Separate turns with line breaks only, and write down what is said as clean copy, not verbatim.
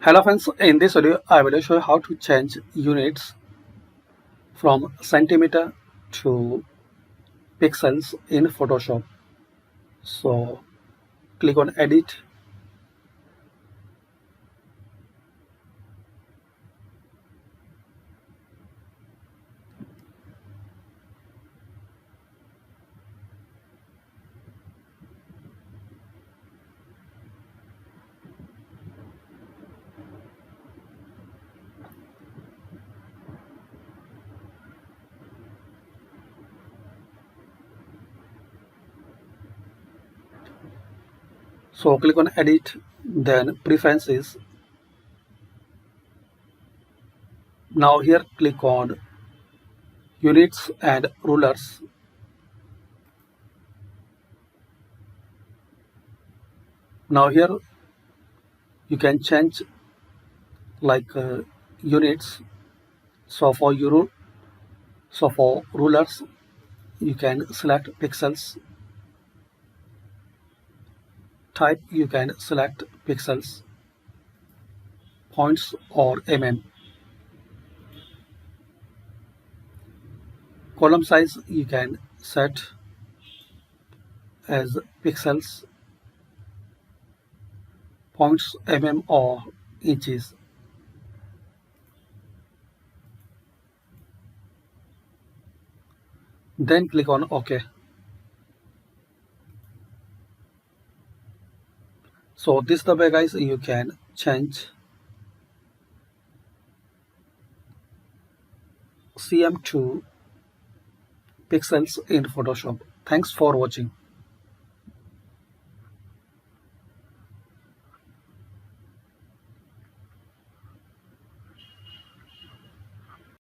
Hello friends, in this video I will show you how to change units from centimeter to pixels in Photoshop. So click on edit, then preferences. Now here click on units and rulers. Now here you can change like units. So for rulers you can select pixels. Type you can select pixels, points or mm. Column size you can set as pixels, points, or inches. Then click on OK. So this is the way guys you can change cm to pixels in Photoshop. Thanks for watching.